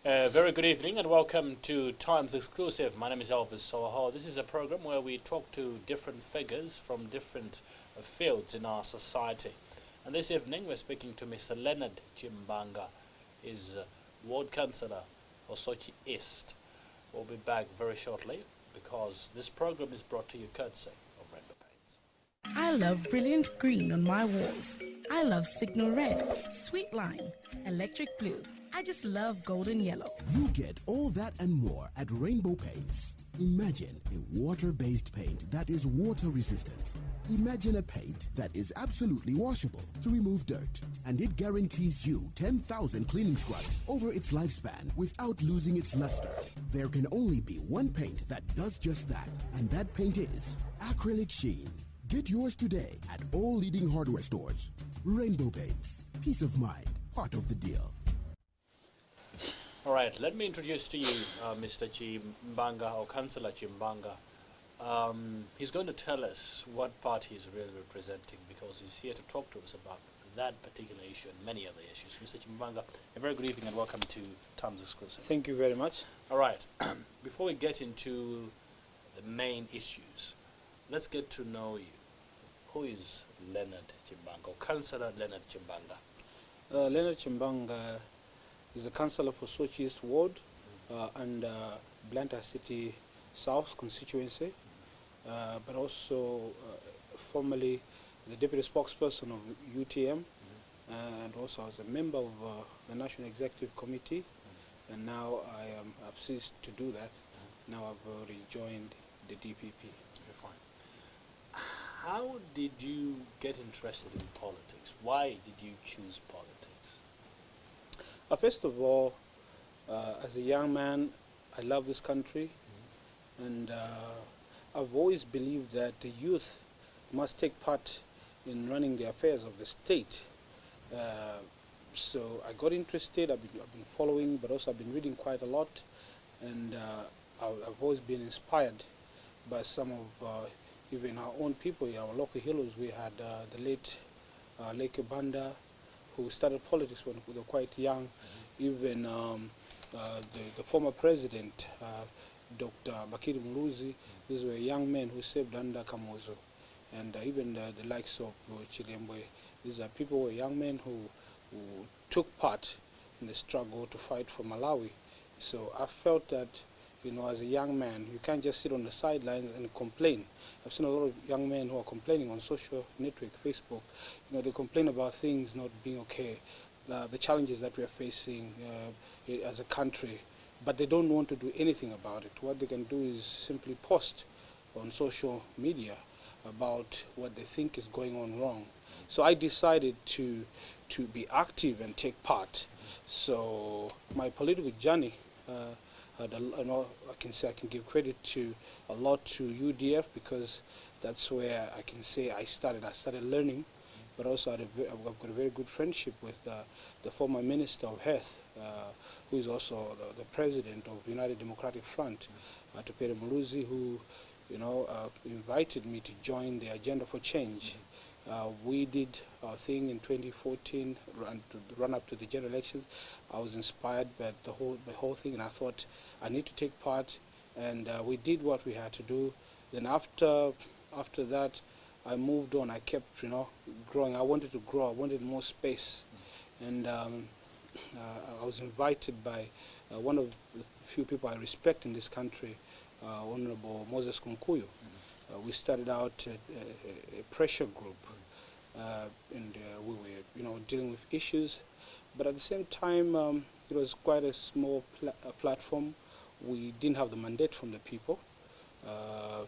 Very good evening and welcome to Times Exclusive. My name is Elvis Howahowa. This is a program where we talk to different figures from different fields in our society. And this evening we're speaking to Mr. Leonard Chimbanga. He's Ward Councillor for Soche East. We'll be back very shortly because this program is brought to you courtesy of Rainbow Paints. I love brilliant green on my walls. I love signal red, sweet lime, electric blue. I just love golden yellow. You get all that and more at Rainbow Paints. Imagine a water-based paint that is water resistant. Imagine a paint that is absolutely washable to remove dirt. And it guarantees you 10,000 cleaning scrubs over its lifespan without losing its luster. There can only be one paint that does just that. And that paint is acrylic sheen. Get yours today at all leading hardware stores. Rainbow Paints. Peace of mind. Part of the deal. All right, let me introduce to you Mr. Chimbanga, or Councillor Chimbanga. He's going to tell us what party he's really representing because he's here to talk to us about that particular issue and many other issues. Mr. Chimbanga, a very good evening and welcome to Times Exclusive. Thank you very much. All right, before we get into the main issues, let's get to know you. Who is Leonard Chimbanga, or Councillor Leonard Chimbanga? Leonard Chimbanga is a councillor for Soche East Ward and Blantyre City South constituency, but also formerly the deputy spokesperson of UTM, and also I was a member of the National Executive Committee, and now I've ceased to do that. Now I've rejoined the DPP. Okay, fine. How did you get interested in politics? Why did you choose politics? First of all, as a young man, I love this country, and I've always believed that the youth must take part in running the affairs of the state. So I got interested. I've been following, but also I've been reading quite a lot, and I've always been inspired by some of even our own people, our local heroes. We had the late Leke Banda, who started politics when they were quite young. Even the former president, Dr. Bakiri Muluzi, these were young men who served under Kamozo. And even the likes of Chilembwe, these are people who were young men who took part in the struggle to fight for Malawi. So I felt that, you know, as a young man, you can't just sit on the sidelines and complain. I've seen a lot of young men who are complaining on social network, Facebook. You know, they complain about things not being okay, the challenges that we are facing as a country, but they don't want to do anything about it. What they can do is simply post on social media about what they think is going on wrong. So I decided to be active and take part. So my political journey, I can give credit to a lot to UDF because that's where I can say I started learning, but also I've got a very good friendship with the former Minister of Health, who is also the President of United Democratic Front, Tupere Muluzi, who, you know, invited me to join the Agenda for Change. We did our thing in 2014, run up to the general elections. I was inspired by the whole thing, and I thought I need to take part, and we did what we had to do. Then after that, I moved on. I kept, you know, growing. I wanted to grow. I wanted more space, and I was invited by one of the few people I respect in this country, Honorable Moses Kunkuyu. We started out a pressure group, and we were, you know, dealing with issues, but at the same time, it was quite a small platform. We didn't have the mandate from the people,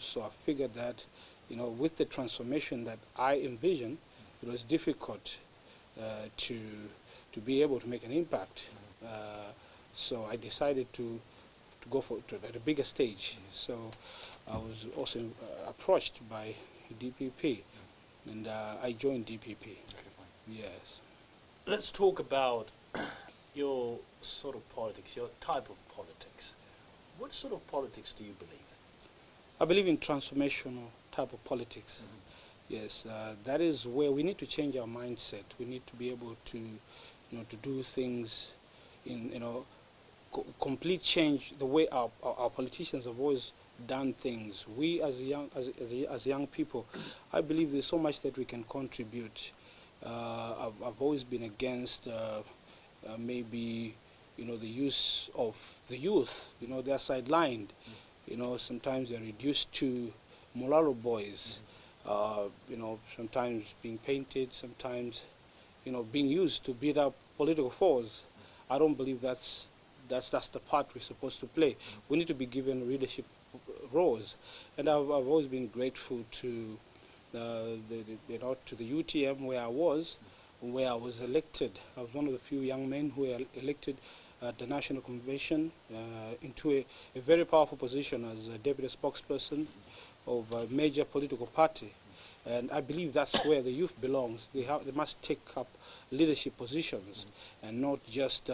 so I figured that, you know, with the transformation that I envisioned, it was difficult to be able to make an impact. So I decided to go at a bigger stage. So I was also approached by DPP, and I joined DPP. Okay, fine. Yes. Let's talk about your sort of politics, your type of politics. What sort of politics do you believe in? I believe in transformational type of politics. Yes, that is where we need to change our mindset. We need to be able to, you know, to do things in, you know, complete change the way our politicians have always done things. We as young people, I believe there's so much that we can contribute. I've always been against maybe the use of the youth. They're sidelined. Sometimes they're reduced to mulatto boys. Sometimes being painted, sometimes being used to beat up political foes. I don't believe that's the part we're supposed to play. We need to be given leadership roles, and I've always been grateful to the UTM where I was elected. I was one of the few young men who were elected at the National Convention into a very powerful position as a deputy spokesperson of a major political party. And I believe that's where the youth belongs. They must take up leadership positions and not just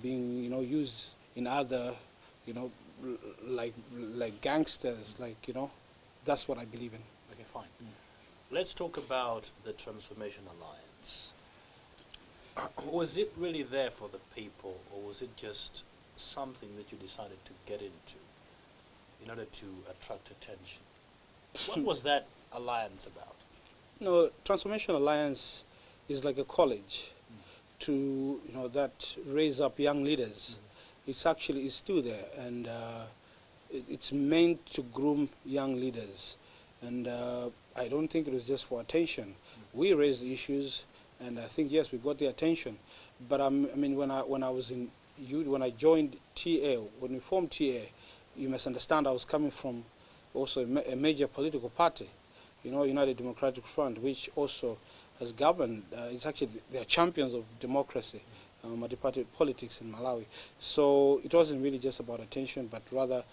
being used in other like gangsters, that's what I believe in. Okay, fine. Let's talk about the Transformation Alliance. Was it really there for the people, or was it just something that you decided to get into in order to attract attention? What was that alliance about? Transformational Alliance is like a college to that raise up young leaders. It's still there, and it's meant to groom young leaders. And I don't think it was just for attention. We raised the issues, and I think yes, we got the attention. But when I joined TA, when we formed TA, you must understand I was coming from also a major political party, United Democratic Front, which also has governed. They are champions of democracy, multi-party politics in Malawi. So it wasn't really just about attention, but rather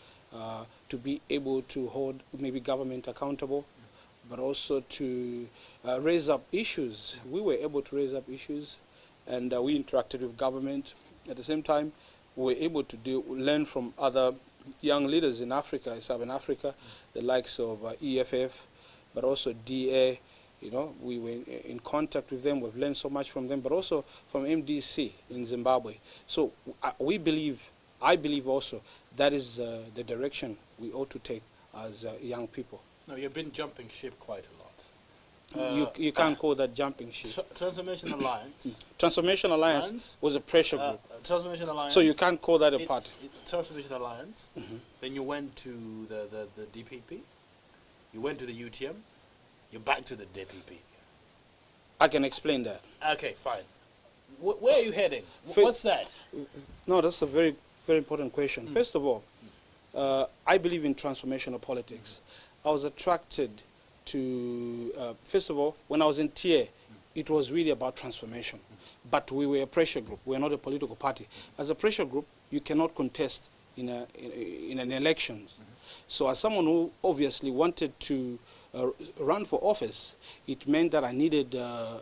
to be able to hold maybe government accountable, but also to raise up issues. We were able to raise up issues, and we interacted with government. At the same time, we were able to learn from other young leaders in Africa, Southern Africa, the likes of EFF, but also DA. We were in contact with them. We've learned so much from them, but also from MDC in Zimbabwe. So I believe also that is the direction we ought to take as young people. No, you've been jumping ship quite a lot. You can't call that jumping ship. Transformation Alliance. Transformation Alliance was a pressure group. Transformation Alliance. So you can't call that a party. Transformation Alliance. Then you went to the DPP. You went to the UTM. You're back to the DPP. I can explain that. Okay, fine. Where are you heading? What's that? No, that's a very, very important question. First of all, I believe in transformational politics. I was attracted to, first of all, when I was in TA, it was really about transformation. But we were a pressure group. We were not a political party. As a pressure group, you cannot contest in an election. So as someone who obviously wanted to run for office, it meant that I needed a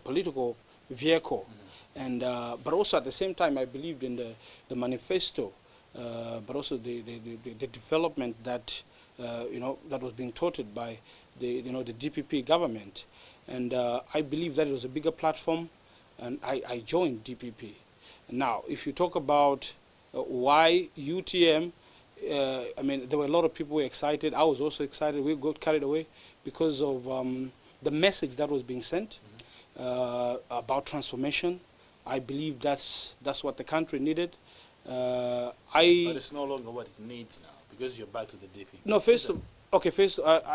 political vehicle. And but also at the same time, I believed in the manifesto, but also the development that that was being touted by the DPP government. And I believe that it was a bigger platform, and I joined DPP. Now, if you talk about why UTM, there were a lot of people who were excited. I was also excited. We got carried away because of the message that was being sent about transformation. I believe that's what the country needed. But it's no longer what it needs now because you're back to the DPP. No,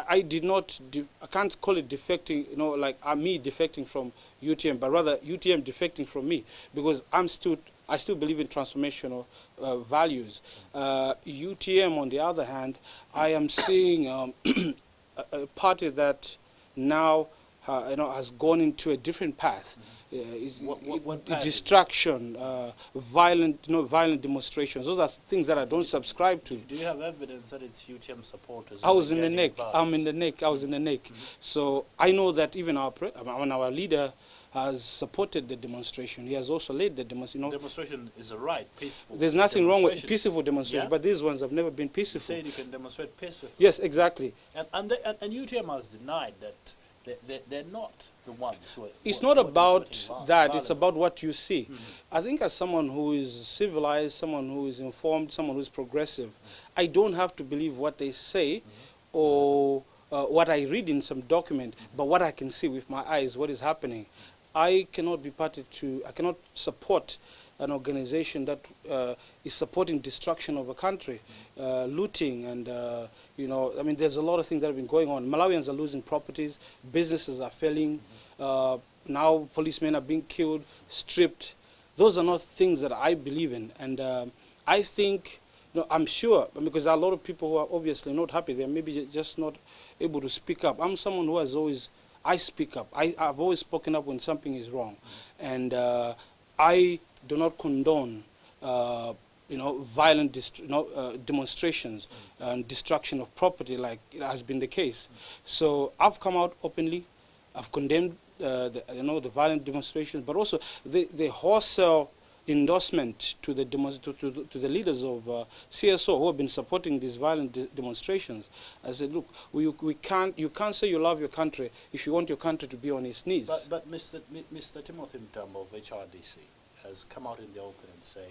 I did not. I can't call it defecting. Like me defecting from UTM, but rather UTM defecting from me, because I still believe in transformational values. UTM, on the other hand, I am seeing a party that now has gone into a different path. What path? Distraction, violent demonstrations. Those are things that I don't subscribe to. Do you have evidence that it's UTM supporters? I was in the neck. I'm in the neck. I was in the neck. So I know that even our leader has supported the demonstration. He has also led the demonstration. Demonstration is a right, peaceful. There's nothing wrong with peaceful demonstrations, but these ones have never been peaceful. You said you can demonstrate peacefully. Yes, exactly. And UTM has denied that they're not the ones who are... It's who not are about exhibiting that, violence. it's about what you see. I think as someone who is civilized, someone who is informed, someone who is progressive, I don't have to believe what they say or what I read in some document, but what I can see with my eyes, what is happening. I cannot be party to, I cannot support an organization that is supporting destruction of a country, looting, and you know, I mean, there's a lot of things that have been going on. Malawians are losing properties, businesses are failing, now policemen are being killed, stripped. Those are not things that I believe in, and I think, you know, I'm sure, because there are a lot of people who are obviously not happy. They're maybe just not able to speak up. I'm someone who has always, I speak up. I've always spoken up when something is wrong, and I do not condone, you know, violent demonstrations and destruction of property like it has been the case. So I've come out openly. I've condemned, the violent demonstrations, but also the wholesale endorsement to the to the leaders of CSO who have been supporting these violent demonstrations. I said, look, you can't say you love your country if you want your country to be on its knees. But Mr. Timothy Mtambo of HRDC has come out in the open and said,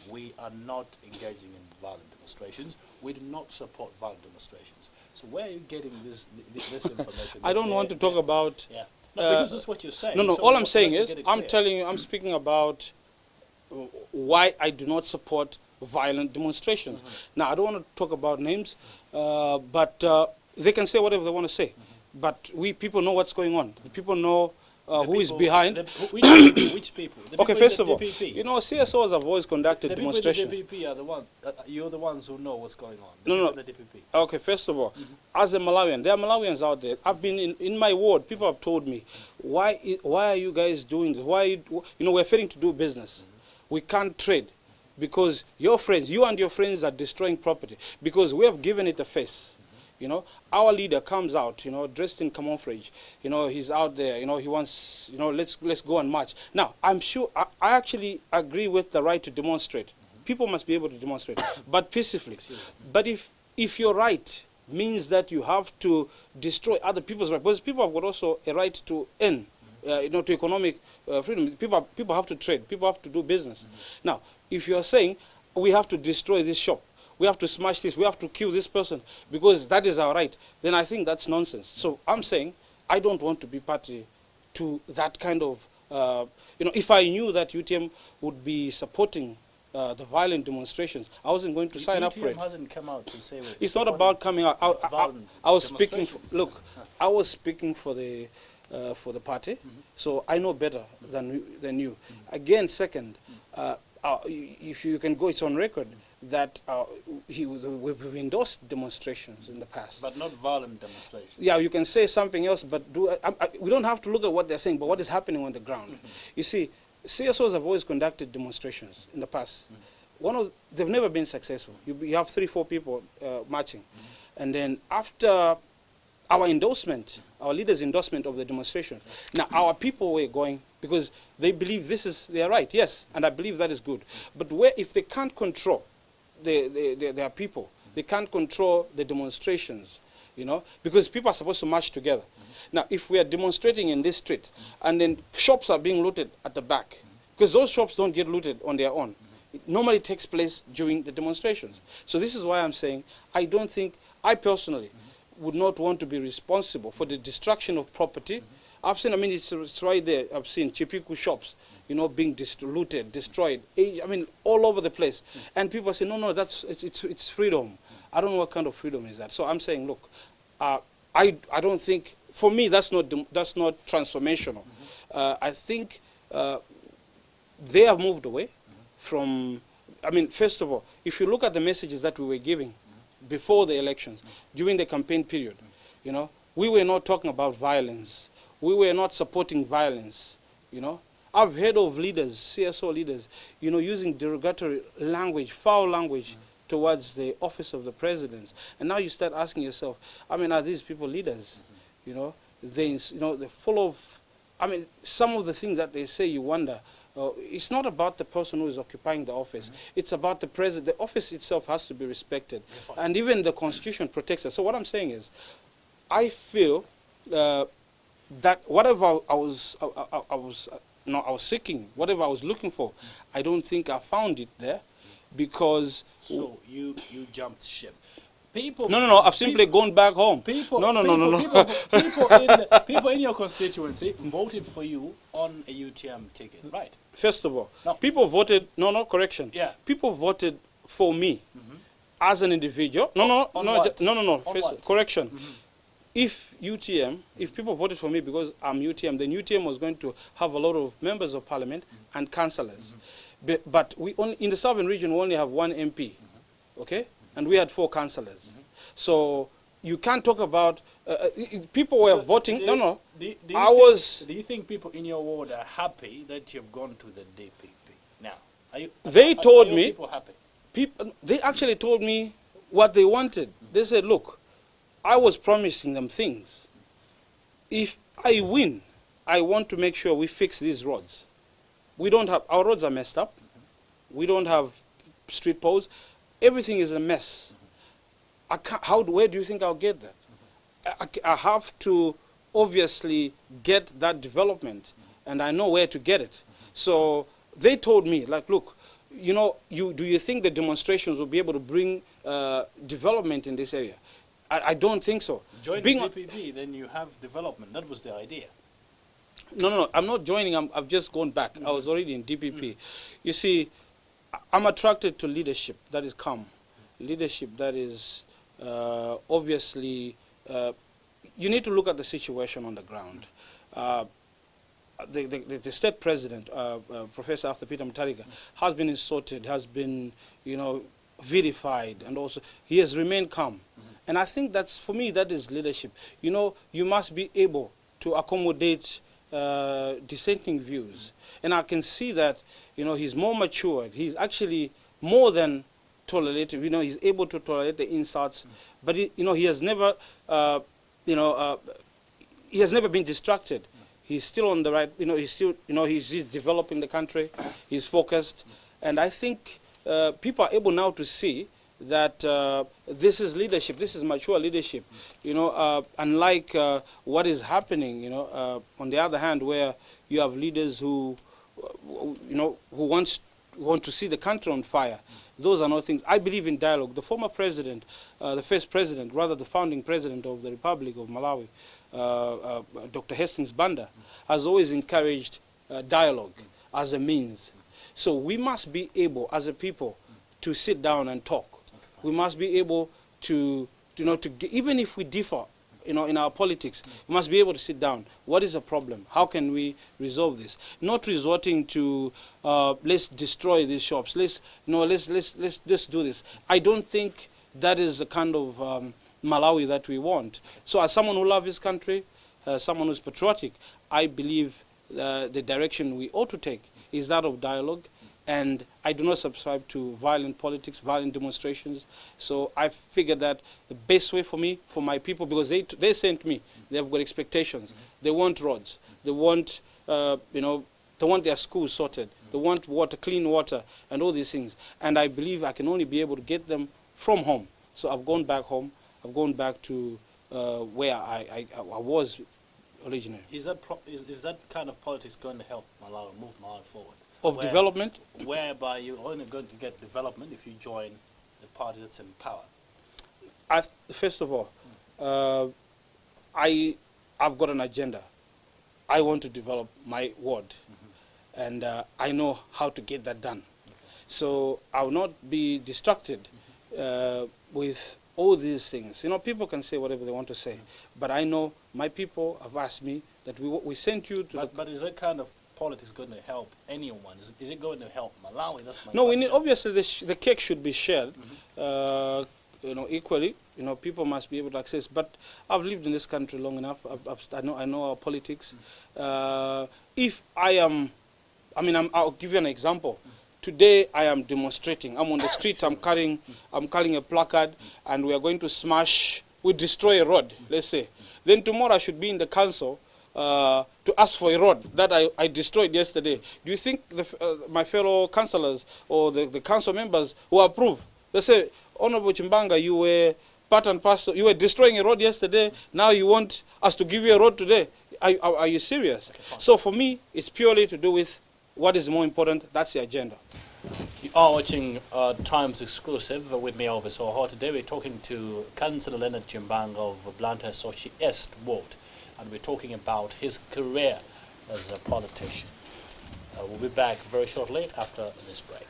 we are not engaging in violent demonstrations. We do not support violent demonstrations. So where are you getting this information? I don't want to talk about... Yeah. No, because that's what you're saying. No, So all I'm saying is, I'm telling you, I'm speaking about why I do not support violent demonstrations. Now, I don't want to talk about names, but they can say whatever they want to say. But we people know what's going on. The people know who is behind. Which people? The Okay, people first in of the all, DPP. you know, CSOs have always conducted The people demonstrations. in the DPP are the ones, you're the ones who know what's going on. The No, people no. in the DPP. Okay, first of all, as a Malawian, there are Malawians out there. I've been in my ward. People have told me, why are you guys doing this? Why, you know, we're failing to do business. We can't trade because your friends, you and your friends are destroying property because we have given it a face. You know, our leader comes out, you know, dressed in camouflage. You know, he's out there. You know, he wants, you know, let's go and march. Now, I'm sure I actually agree with the right to demonstrate. People must be able to demonstrate, but peacefully. But if your right means that you have to destroy other people's rights, because people have got also a right to earn, you know, to economic freedom. People have to trade. People have to do business. Now, if you are saying we have to destroy this shop, we have to smash this, we have to kill this person because that is our right, then I think that's nonsense. So I'm saying I don't want to be party to that kind of, you know, if I knew that UTM would be supporting the violent demonstrations, I wasn't going to sign up for it. UTM hasn't come out to say... It's not about coming out. I was speaking, look, I was speaking for the party, so I know better than you. Again, second, if you can go, it's on record, that we've endorsed demonstrations in the past. But not violent demonstrations. Yeah, you can say something else, but we don't have to look at what they're saying, but what is happening on the ground. You see, CSOs have always conducted demonstrations in the past. They've never been successful. You have 3-4 people marching. And then after our endorsement, our leaders' endorsement of the demonstration, now our people were going because they believe this is their right, yes, and I believe that is good. But if they can't control their people, they can't control the demonstrations, you know, because people are supposed to march together. Now, if we are demonstrating in this street and then shops are being looted at the back, because those shops don't get looted on their own. It normally takes place during the demonstrations. So this is why I'm saying I don't think, I personally would not want to be responsible for the destruction of property. I've seen, I mean, it's right there, I've seen Chipiku shops, you know, being looted, destroyed, I mean, all over the place. And people say, no, it's freedom. I don't know what kind of freedom is that. So I'm saying, look, I don't think, for me, that's not transformational. I think they have moved away from, I mean, first of all, if you look at the messages that we were giving before the elections, during the campaign period, you know, we were not talking about violence. We were not supporting violence, you know. I've heard of leaders, CSO leaders, you know, using derogatory language, foul language towards the office of the president. And now you start asking yourself, I mean, are these people leaders? You know, they're full of, I mean, some of the things that they say, you wonder, it's not about the person who is occupying the office. It's about the president. The office itself has to be respected. And even the Constitution protects us. So what I'm saying is, I feel that whatever I was seeking, whatever I was looking for, I don't think I found it there, because So you jumped ship. People. no, I've simply gone back home. People. No. People in your constituency voted for you on a UTM ticket, right? First of all, No. people voted. No, correction. Yeah. People voted for me as an individual. On No. what? No. On First, what? correction. If people voted for me because I'm UTM, then UTM was going to have a lot of members of parliament and councillors. But we only, in the southern region, we only have one MP, okay? And we had 4 councillors. So you can't talk about, people were So voting, do- no. Do you think people in your ward are happy that you've gone to the DPP now? They told are me- people happy? They actually told me what they wanted. They said, look, I was promising them things. If I win, I want to make sure we fix these roads. Our roads are messed up. We don't have street poles. Everything is a mess. Where do you think I'll get that? I have to obviously get that development, and I know where to get it. So they told me, like, look, do you think the demonstrations will be able to bring development in this area? I don't think so. Join the DPP, then you have development. That was the idea. No, I'm not joining. I've just gone back. I was already in DPP. You see, I'm attracted to leadership that is calm, leadership that is obviously. You need to look at the situation on the ground. The state president, Professor Arthur Peter Mutharika, has been insulted, has been, vilified, and also he has remained calm. And I think for me, that is leadership. You must be able to accommodate dissenting views. And I can see that, he's more matured. He's actually more than tolerated. He's able to tolerate the insults. But, he has never, he has never been distracted. He's still on the right, he's still, he's developing the country. He's focused. And I think people are able now to see that this is leadership, this is mature leadership, unlike what is happening, on the other hand, where you have leaders who want to see the country on fire. Those are not things. I believe in dialogue. The former president, the first president, rather the founding president of the Republic of Malawi, Dr. Hastings Banda, has always encouraged dialogue as a means. So we must be able, as a people, to sit down and talk. We must be able to, even if we differ, in our politics, we must be able to sit down. What is the problem? How can we resolve this? Not resorting to let's destroy these shops. Let's do this. I don't think that is the kind of Malawi that we want. So, as someone who loves his country, someone who's patriotic, I believe the direction we ought to take is that of dialogue. And I do not subscribe to violent politics, violent demonstrations. So I figured that the best way for me, for my people, because they sent me, they have got expectations. They want roads. They want, they want their schools sorted. They want water, clean water, and all these things. And I believe I can only be able to get them from home. So I've gone back home. I've gone back to where I was originally. Is that kind of politics going to help Malawi move Malawi forward? Development? Whereby you're only going to get development if you join the party that's in power. First of all, I've got an agenda. I want to develop my ward. And I know how to get that done. So I will not be distracted with all these things. People can say whatever they want to say. But I know my people have asked me that we sent you to But is that kind of politics going to help anyone? Is it going to help Malawi? That's my No, question. we need, obviously the cake should be shared, equally. People must be able to access. But I've lived in this country long enough. I know our politics. If I'll give you an example. Today I am demonstrating. I'm on the street. I'm carrying a placard, and we are going to destroy a road. Let's say. Then tomorrow I should be in the council to ask for a road that I destroyed yesterday. Do you think my fellow councillors or the council members will approve? They say, Honorable Chimbanga, you were part and parcel, you were destroying a road yesterday, now you want us to give you a road today. are you serious? Okay, fine. So for me, it's purely to do with what is more important. That's the agenda. You are watching Times Exclusive with me, Elvis Howahowa. Today we're talking to Councillor Leonard Chimbanga of Blantyre Soche East Ward, and we're talking about his career as a politician. We'll be back very shortly after this break.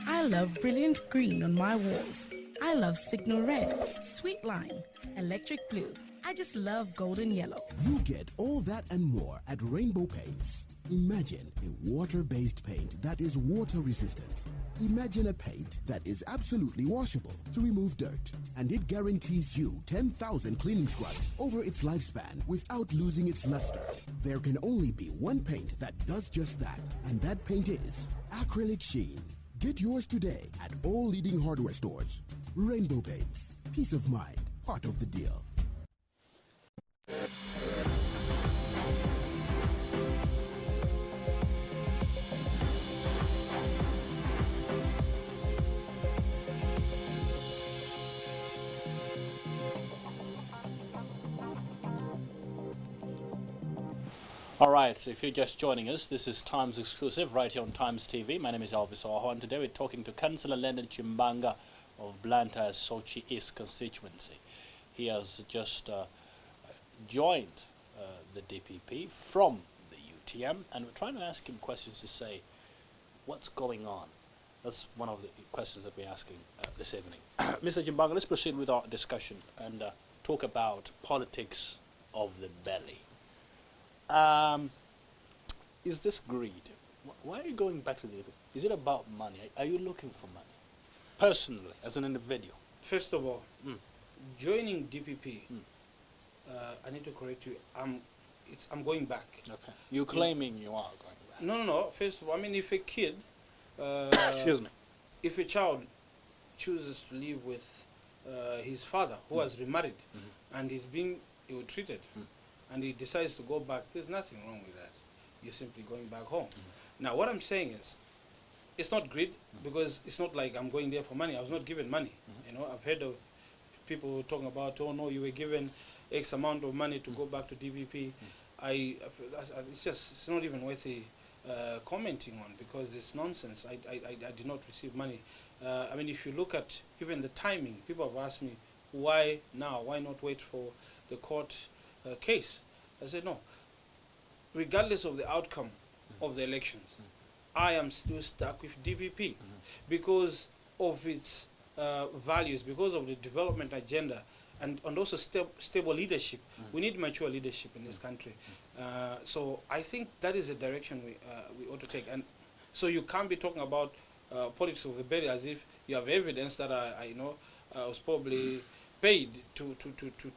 I love brilliant green on my walls. I love signal red, sweet lime, electric blue. I just love golden yellow. You get all that and more at Rainbow Paints. Imagine a water-based paint that is water resistant. Imagine a paint that is absolutely washable to remove dirt, and it guarantees you 10,000 cleaning scrubs over its lifespan without losing its luster. There can only be one paint that does just that, and that paint is acrylic sheen. Get yours today at all leading hardware stores. Rainbow Paints. Peace of mind. Part of the deal. All right, so if you're just joining us, this is Times Exclusive right here on Times TV. My name is Elvis Howahowa, and today we're talking to Councillor Leonard Chimbanga of Blantyre Soche East constituency. He has just joined the DPP from the UTM, and we're trying to ask him questions to say, what's going on? That's one of the questions that we're asking this evening. Mr. Chimbanga, let's proceed with our discussion and talk about politics of the belly. Is this greed? Why are you going back to the... Is it about money? Are you looking for money? Personally, as an individual? First of all, joining DPP, I need to correct you. I'm going back. Okay. You're claiming you are going back. No. First of all, I mean, if a kid... Excuse me. If a child chooses to live with his father, who has remarried, and he's being ill-treated, and he decides to go back, there's nothing wrong with that. You're simply going back home. Now, what I'm saying is, it's not greed, because it's not like I'm going there for money. I was not given money. You know, I've heard of people talking about, oh no, you were given X amount of money to go back to DPP. It's not even worth commenting on, because it's nonsense. I did not receive money. I mean, if you look at even the timing, people have asked me, why now? Why not wait for the court case? I said, no. Regardless of the outcome of the elections, I am still stuck with DPP because of its values, because of the development agenda, and also stable leadership. We need mature leadership in this country. So I think that is the direction we ought to take. And so you can't be talking about politics of the belly as if you have evidence that I was probably paid to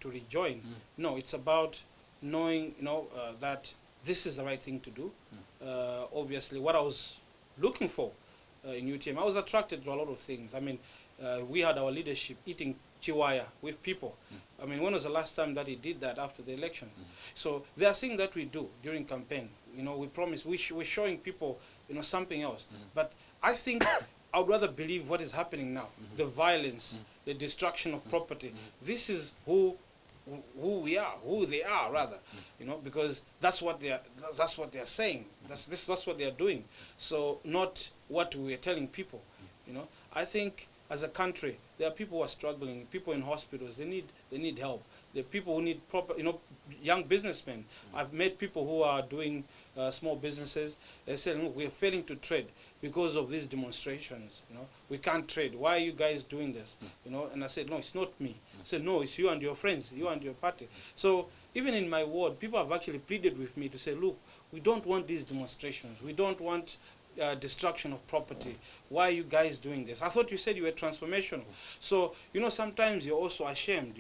rejoin. No, it's about knowing that this is the right thing to do. Obviously, what I was looking for in UTM, I was attracted to a lot of things. I mean, we had our leadership eating chiwaya with people. I mean, when was the last time that he did that after the election? So there are things that we do during campaign. You know, we promise, we're showing people, something else. But I think I would rather believe what is happening now, the violence, the destruction of property. This is who we are, who they are rather, because that's what they are saying. That's what they are doing. So not what we are telling people. I think as a country, there are people who are struggling. People in hospitals, they need help. The people who need proper, young businessmen. I've met people who are doing small businesses. They say, look, we are failing to trade because of these demonstrations. We can't trade. Why are you guys doing this? And I said, no, it's not me. I said, no, it's you and your friends, you and your party. So even in my ward, people have actually pleaded with me to say, look, we don't want these demonstrations. We don't want destruction of property. Why are you guys doing this? I thought you said you were transformational. So, sometimes you're also ashamed,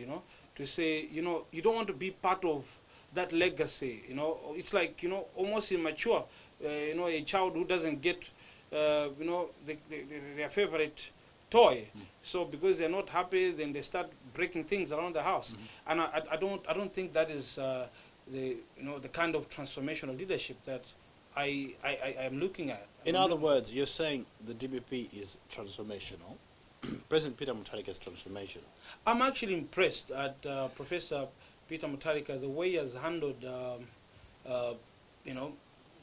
to say, you don't want to be part of that legacy. It's like, almost immature. A child who doesn't get, their favorite toy. So because they're not happy, then they start breaking things around the house. And I don't think that is the kind of transformational leadership that I am looking at. In other words, you're saying the DPP is transformational. President Peter Mutharika is transformational. I'm actually impressed at Professor Peter Mutharika, the way he has handled,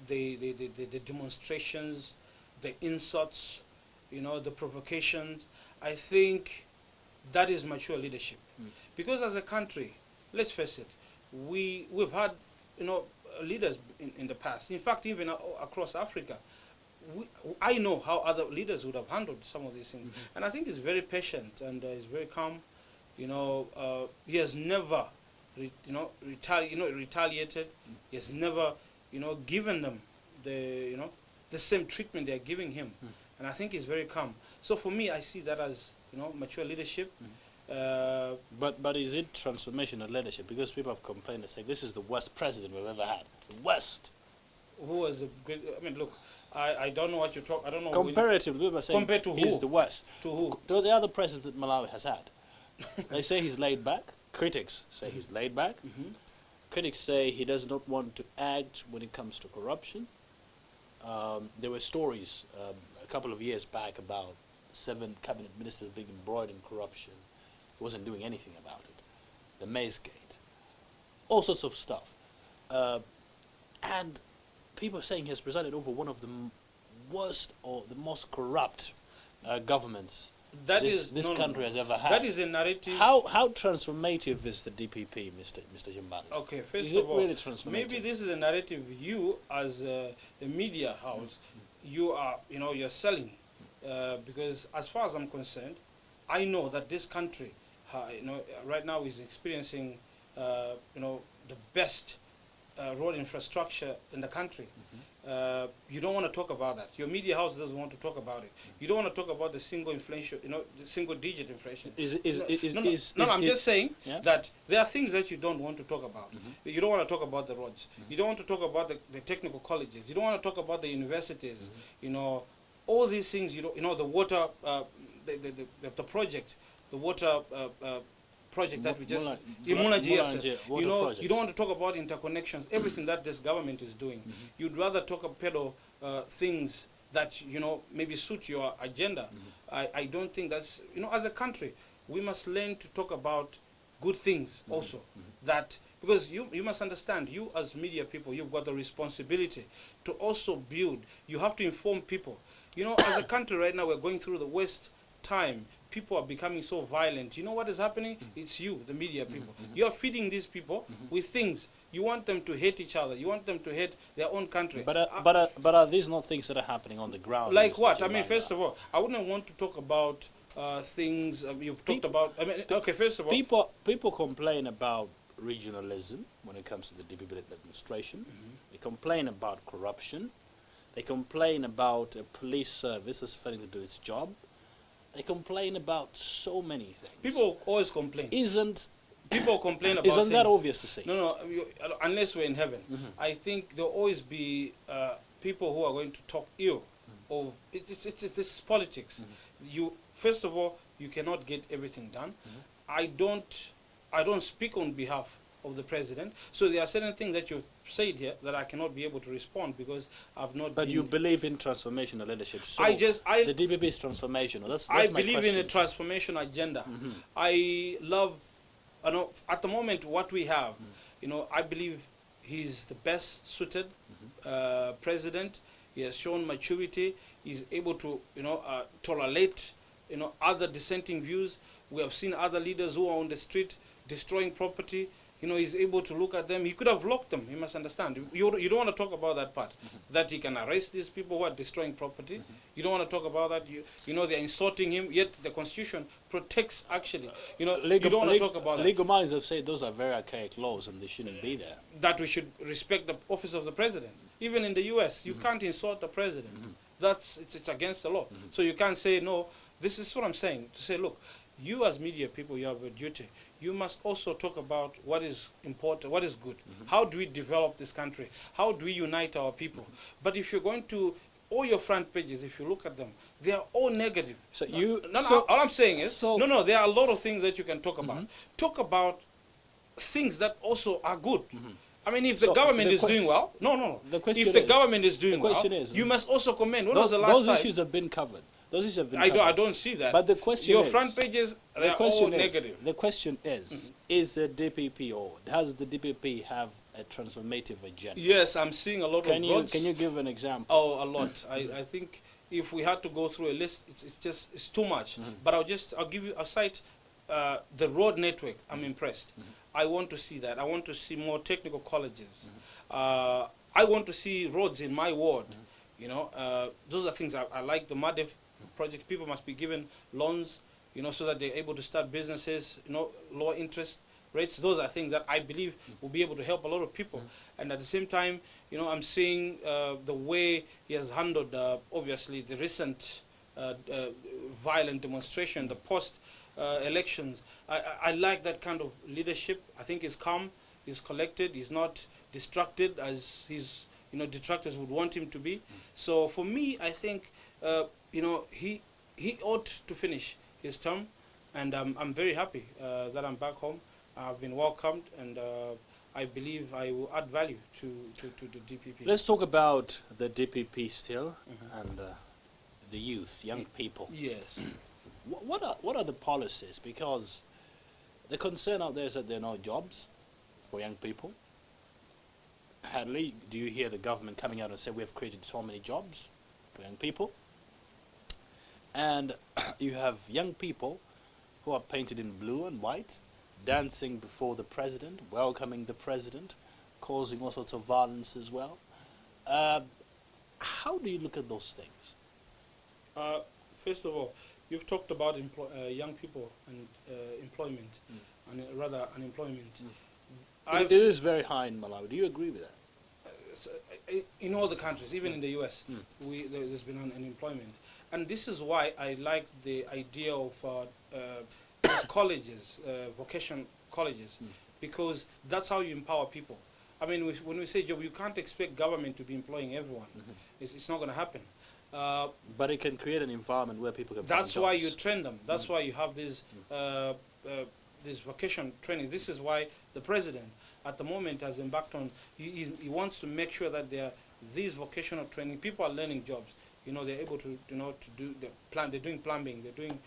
the demonstrations, the insults, the provocations. I think that is mature leadership. Because as a country, let's face it, we've had, leaders in the past. In fact, even across Africa, I know how other leaders would have handled some of these things. And I think he's very patient and he's very calm. He has never, retaliated. He has never, given them the same treatment they're giving him. And I think he's very calm. So for me, I see that as, mature leadership. But is it transformational leadership? Because people have complained and say this is the worst president we've ever had. The worst. Who was the great? I mean, look, I don't know what you talk. I don't know. Comparatively, people are saying compared to he's who? the worst. To who? To the other president that Malawi has had. They say he's laid back. Critics say he's laid back. Critics say he does not want to act when it comes to corruption. There were stories a couple of years back about 7 cabinet ministers being embroiled in corruption. He wasn't doing anything about it. The Maze Gate. All sorts of stuff. And people are saying he has presided over one of the worst or the most corrupt governments this country has ever had. That is a narrative. How transformative is the DPP, Mr. Chimbanga? Okay, first is of it all, really transformative? maybe this is a narrative you, as a media house, you are, you're selling, because as far as I'm concerned, I know that this country, right now is experiencing, the best road infrastructure in the country. You don't want to talk about that. Your media house doesn't want to talk about it. You don't want to talk about the single inflation, the single-digit inflation. I'm just saying that there are things that you don't want to talk about. You don't want to talk about the roads. You don't want to talk about the technical colleges. You don't want to talk about the universities. All these things. The water, the project, the water. Project that we just you don't want to talk about interconnections, everything that this government is doing. You'd rather talk about things that maybe suit your agenda. I don't think that's as a country we must learn to talk about good things also. That because you must understand, you as media people, you've got the responsibility to also build. You have to inform people. As a country right now, we're going through the worst time. People are becoming so violent. You know what is happening? It's you, the media people. You are feeding these people with things. You want them to hate each other. You want them to hate their own country. But are these not things that are happening on the ground? Like what? I mean, first of all, I wouldn't want to talk about things you've talked about. I mean, okay, first of all, people complain about regionalism when it comes to the DPP administration. They complain about corruption. They complain about a police service that's failing to do its job. They complain about so many things. People always complain. People complain about Isn't things. that obvious to say? No, unless we're in heaven. I think there'll always be people who are going to talk ill of it's politics. First of all, you cannot get everything done. I don't speak on behalf of the president. So there are certain things that you've said here that I cannot be able to respond because I've not. But you believe in transformational leadership. So the DPP is transformational. That's I my believe question. in a transformation agenda. I love, at the moment what we have, I believe he's the best suited president. He has shown maturity. He's able to, tolerate, other dissenting views. We have seen other leaders who are on the street destroying property. He's able to look at them. He could have locked them. You must understand. You don't want to talk about that part. That he can arrest these people who are destroying property. You don't want to talk about that. They're insulting him. Yet the Constitution protects actually. You don't want to talk about that. Legal minds have said those are very archaic laws and they shouldn't be there. That we should respect the office of the president. Even in the U.S., you can't insult the president. It's against the law. So you can't say no. This is what I'm saying. To say, look, you as media people, you have a duty. You must also talk about what is important, what is good. How do we develop this country? How do we unite our people? But if you're going to all your front pages, if you look at them, they are all negative. So you... all I'm saying is, there are a lot of things that you can talk about. Talk about things that also are good. I mean, if the government is doing well, if the government is doing well, you must also commend. When was the last time? Those issues have been covered. Those issues have been covered. I don't see that. But the question your is... front pages, they are all negative. The question is the DPP, or does the DPP have a transformative agenda? Yes, I'm seeing a lot of roads. Can you give an example? Oh, a lot. I think if we had to go through a list, it's too much. But I'll give you a cite. The road network, I'm impressed. I want to see that. I want to see more technical colleges. I want to see roads in my ward. You know, those are things I like. The MADEF project, people must be given loans, you know, so that they're able to start businesses, you know, lower interest rates. Those are things that I believe will be able to help a lot of people. And at the same time, you know, I'm seeing the way he has handled, obviously, the recent violent demonstration, the post-elections. I like that kind of leadership. I think he's calm, he's collected, he's not distracted as his, you know, detractors would want him to be. So for me, I think, you know, he ought to finish his term, and I'm very happy that I'm back home. I've been welcomed, and I believe I will add value to the DPP. Let's talk about the DPP still, and the youth, young people. Yes. What are the policies? Because the concern out there is that there are no jobs for young people. Hardly do you hear the government coming out and say we have created so many jobs for young people. And you have young people who are painted in blue and white, dancing before the president, welcoming the president, causing all sorts of violence as well. How do you look at those things? First of all, you've talked about young people and employment, and rather unemployment. It is very high in Malawi. Do you agree with that? In all the countries, even in the US, there's been unemployment. And this is why I like the idea of these colleges, vocation colleges, because that's how you empower people. I mean, when we say job, you can't expect government to be employing everyone. It's not going to happen. But it can create an environment where people can find That's why jobs. you train them. That's why you have this vocation training. This is why the president at the moment has embarked on, he wants to make sure that there are these vocational training. People are learning jobs. You know, they're able to, you know, to do the plan. They're doing plumbing. They're doing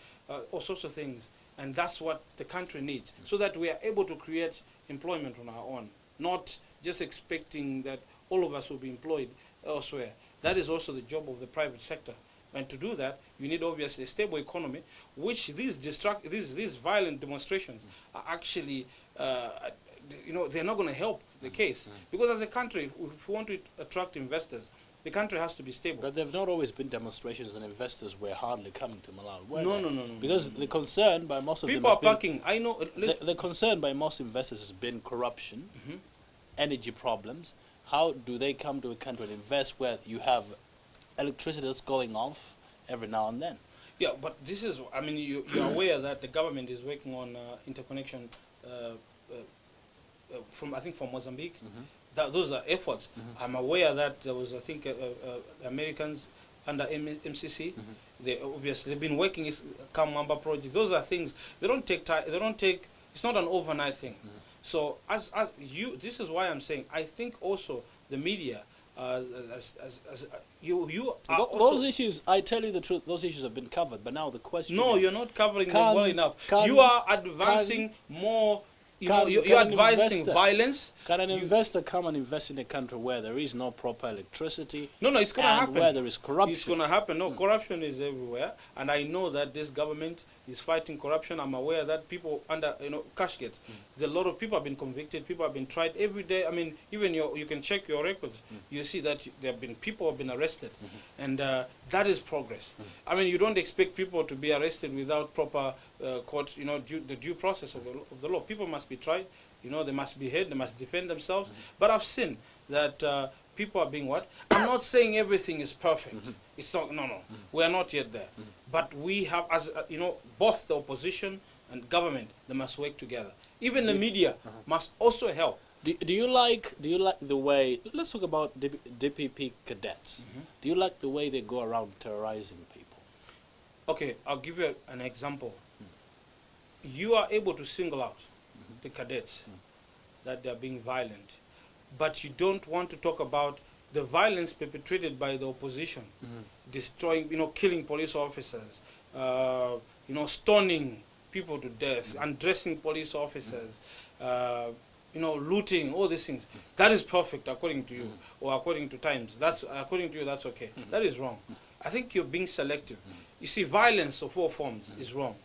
all sorts of things, and that's what the country needs, so that we are able to create employment on our own, not just expecting that all of us will be employed elsewhere. That is also the job of the private sector. And to do that, you need obviously a stable economy, which these violent demonstrations are actually, you know, they're not going to help the case. Because as a country, if we want to attract investors, the country has to be stable. But there have not always been demonstrations, and investors were hardly coming to Malawi. No. Because the concern by most of them people are parking. I know. The concern by most investors has been corruption, energy problems. How do they come to a country and invest where you have electricity that's going off every now and then? Yeah, but this is, I mean, you're aware that the government is working on interconnection from Mozambique. Those are efforts. I'm aware that there was, I think, Americans under MCC. They've been working is Kamamba project. Those are things, they don't take time, it's not an overnight thing. So this is why I'm saying, I think also the media, you are those issues, I tell you the truth, those issues have been covered, but now the question is, you're not covering them well enough. You are advancing more. You're advising violence. Can an investor come and invest in a country where there is no proper electricity? No, it's going to happen. Where there is corruption. It's going to happen. No, corruption is everywhere. And I know that this government is fighting corruption. I'm aware that people under, cash gate, a lot of people have been convicted. People have been tried every day. I mean, even you can check your records. You see that there have been people have been arrested. And that is progress. I mean, you don't expect people to be arrested without proper court, the due process of the law. People must be tried. They must be heard. They must defend themselves. But I've seen that people are being what? I'm not saying everything is perfect. It's not. No. We are not yet there. But we have, as both the opposition and government, they must work together. Even the media must also help Do you like the way? Let's talk about DPP cadets. Do you like the way they go around terrorizing people? Okay, I'll give you an example. You are able to single out the cadets that they are being violent, but you don't want to talk about the violence perpetrated by the opposition, destroying, killing police officers, stoning people to death, undressing police officers, looting, all these things. That is perfect according to you, or according to Times. That's according to you. That's okay. That is wrong. I think you're being selective. You see, violence of all forms is wrong.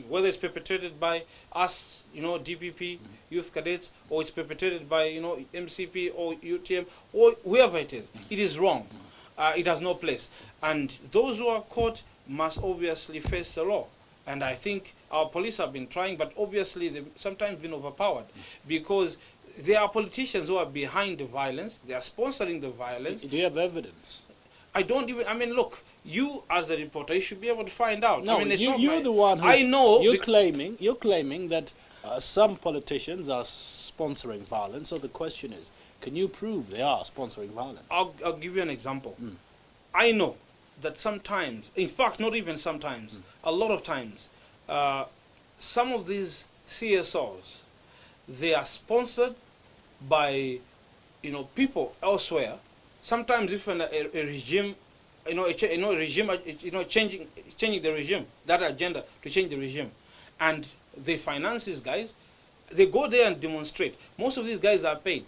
Whether it's perpetrated by us, DPP, youth cadets, or it's perpetrated by, MCP or UTM, or whoever it is wrong. It has no place. And those who are caught must obviously face the law. And I think our police have been trying, but obviously they've sometimes been overpowered because there are politicians who are behind the violence. They are sponsoring the violence. Do you have evidence? Look, you as a reporter, you should be able to find out. No, you're the one who's... I know... You're claiming that some politicians are sponsoring violence, so the question is, can you prove they are sponsoring violence? I'll give you an example. I know that sometimes, in fact, not even sometimes, a lot of times, some of these CSOs, they are sponsored by, people elsewhere. Sometimes if a regime, changing the regime, that agenda to change the regime, and they finance these guys, they go there and demonstrate. Most of these guys are paid,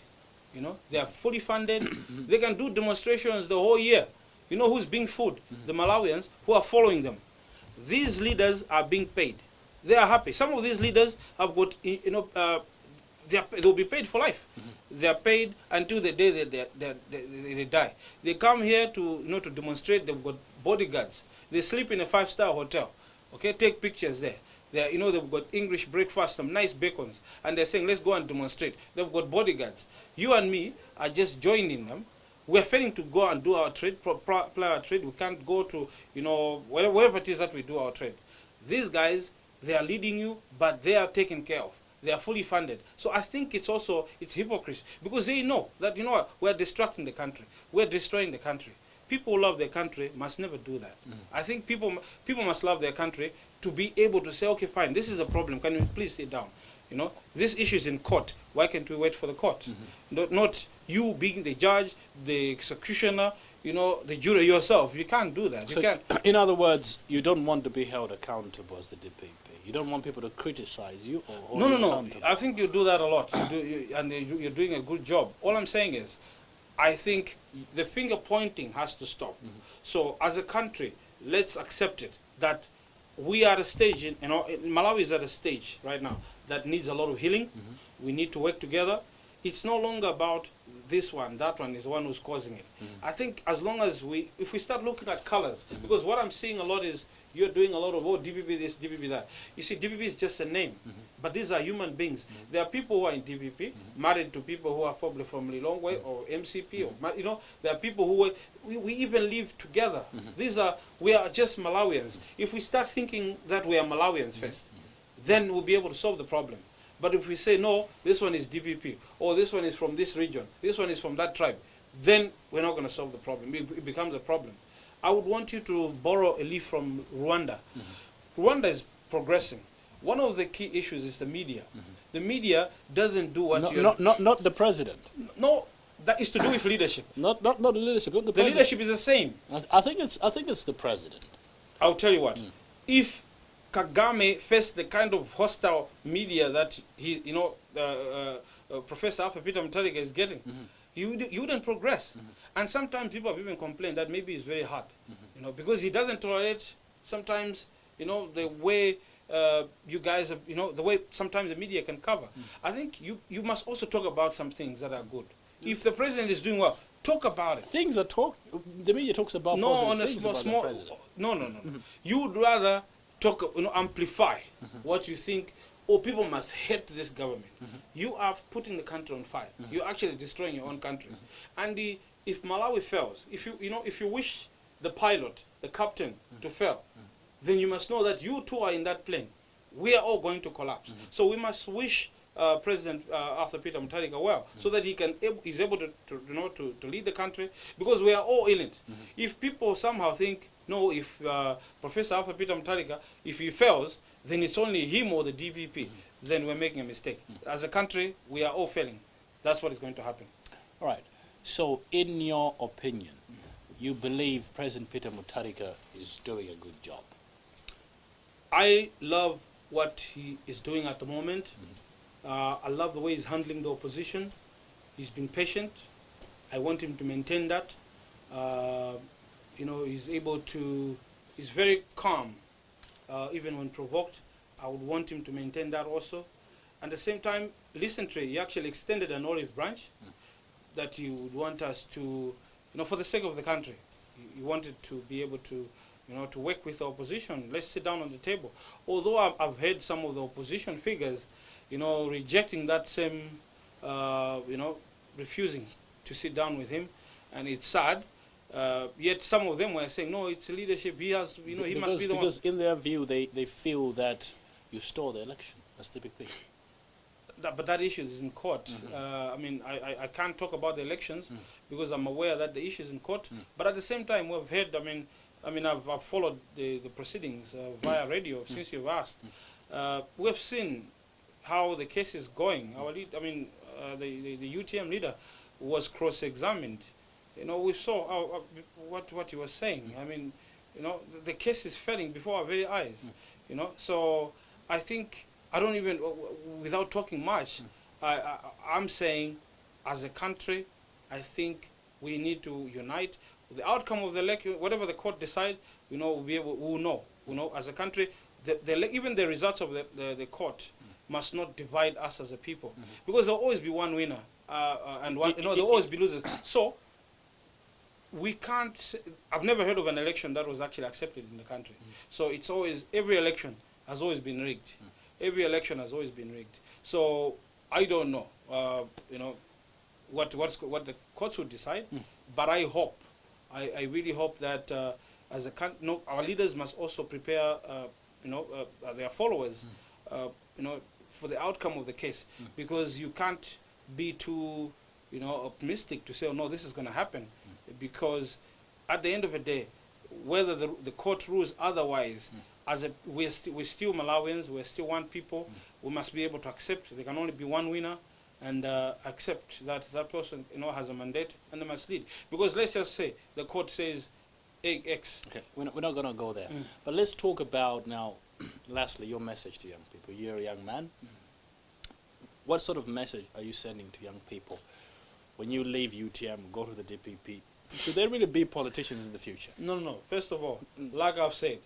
they are fully funded. They can do demonstrations the whole year. You know who's being fooled? The Malawians who are following them. These leaders are being paid. They are happy. Some of these leaders have got, they'll be paid for life. They are paid until the day they die. They come here to to demonstrate. They've got bodyguards. They sleep in a 5-star hotel. Okay, take pictures there. They've got English breakfast, some nice bacons, and they're saying, let's go and demonstrate. They've got bodyguards. You and me are just joining them. We're failing to go and do our trade, play our trade. We can't go to, wherever it is that we do our trade. These guys, they are leading you, but they are taken care of. They are fully funded. So I think it's hypocrisy, because they know that, we're distracting the country. We're destroying the country. People who love their country must never do that. I think people must love their country to be able to say, okay, fine, this is a problem. Can you please sit down? This issue is in court. Why can't we wait for the court? Not you being the judge, the executioner, the jury yourself. You can't do that. So, in other words, you don't want to be held accountable as the DPP. You don't want people to criticize you or No. I think you do that a lot. You're doing a good job. All I'm saying is, I think the finger pointing has to stop. So as a country, let's accept it that we are at a stage, Malawi is at a stage right now that needs a lot of healing. We need to work together. It's no longer about this one, that one is the one who's causing it. I think as long as if we start looking at colors, because what I'm seeing a lot is you're doing a lot of, DPP this, DPP that. You see, DPP is just a name, but these are human beings. There are people who are in DPP, married to people who are probably from Lilongwe or MCP, or, there are people who we even live together. We are just Malawians. If we start thinking that we are Malawians first, then we'll be able to solve the problem. But if we say, no, this one is DPP, or this one is from this region, this one is from that tribe, then we're not going to solve the problem. It becomes a problem. I would want you to borrow a leaf from Rwanda. Rwanda is progressing. One of the key issues is the media. The media doesn't do what not the president. No, that is to do with leadership. Not the leadership. Not the leadership is the same. I think it's the president. I'll tell you what. If Kagame faced the kind of hostile media that Professor Alpha Peter Mutharika is getting, you wouldn't progress. And sometimes people have even complained that maybe it's very hard, because he doesn't tolerate sometimes, the way you guys, the way sometimes the media can cover. I think you must also talk about some things that are good. If the president is doing well, talk about it. The media talks about positive things about the president. No. You would rather talk, amplify what you think. Oh, people must hate this government. You are putting the country on fire. You're actually destroying your own country. And if Malawi fails, if you wish the pilot, the captain, to fail, then you must know that you two are in that plane. We are all going to collapse. So we must wish President Arthur Peter Mutharika well, so that he's able to lead the country, because we are all in it. If people somehow think, no, if Professor Arthur Peter Mutharika, if he fails, then it's only him or the DPP, then we're making a mistake. As a country, we are all failing. That's what is going to happen. All right. So, in your opinion, you believe President Peter Mutharika is doing a good job? I love what he is doing at the moment. I love the way he's handling the opposition. He's been patient. I want him to maintain that. You know, he's very calm, even when provoked. I would want him to maintain that also. At the same time, recently, he actually extended an olive branch that he would want us to, you know, for the sake of the country. He wanted to be able to, you know, to work with the opposition. Let's sit down on the table. Although I've heard some of the opposition figures, you know, rejecting that same, you know, refusing to sit down with him, and it's sad. Yet some of them were saying, no, it's leadership. He has, you know, he must be the one. Because in their view, they feel that you stole the election. That's the big thing. But that issue is in court. I mean, I can't talk about the elections because I'm aware that the issue is in court. But at the same time, we've heard, I've followed the proceedings via radio since you've asked. We've seen how the case is going. Our lead, the UTM leader was cross-examined. You know, we saw what he was saying. I mean, you know, the case is failing before our very eyes. You know, so I think, I don't even, without talking much, I'm saying, as a country, I think we need to unite. The outcome of the election, whatever the court decides, you know, we'll know. You know, as a country, even the results of the court must not divide us as a people, because there'll always be one winner, and one, you know, there'll always be losers. So we can't. I've never heard of an election that was actually accepted in the country. So it's always, every election has always been rigged. Every election has always been rigged. So I don't know, you know, what the courts would decide. But I hope, I really hope that as a country, no, our leaders must also prepare, you know, their followers, you know, for the outcome of the case, because you can't be too, you know, optimistic to say, oh no, this is going to happen, because at the end of the day, whether the court rules otherwise, we're still Malawians, we're still one people. We must be able to accept there can only be one winner, and accept that that person, you know, has a mandate and they must lead. Because let's just say the court says X. Okay, we're not going to go there. But let's talk about now, lastly, your message to young people. You're a young man. What sort of message are you sending to young people when you leave UTM, go to the DPP? Should there really be politicians in the future? No. First of all, like I've said,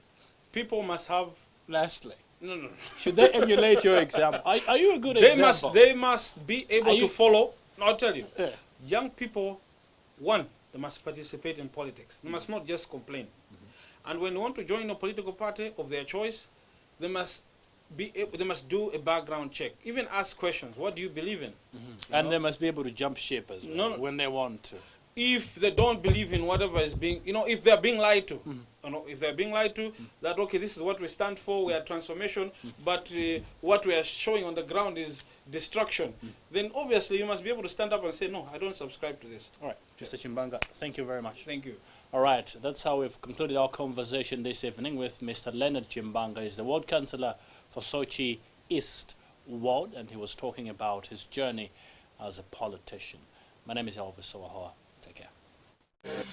people must have. Lastly. No. Should they emulate your example? Are you a good example? They must be able to follow. I'll tell you. Young people, one, they must participate in politics. They must not just complain. And when they want to join a political party of their choice, they must do a background check. Even ask questions. What do you believe in? And they must be able to jump ship as well when they want to. If they don't believe in whatever is being, you know, if they're being lied to, you know, if they're being lied to, that, okay, this is what we stand for, we are transformation, but what we are showing on the ground is destruction, then obviously you must be able to stand up and say, no, I don't subscribe to this. All right, Mr. Chimbanga, thank you very much. Thank you. All right, that's how we've concluded our conversation this evening with Mr. Leonard Chimbanga. He's the Ward Councillor for Soche East Ward, and he was talking about his journey as a politician. My name is Elvis Howahowa. Take care.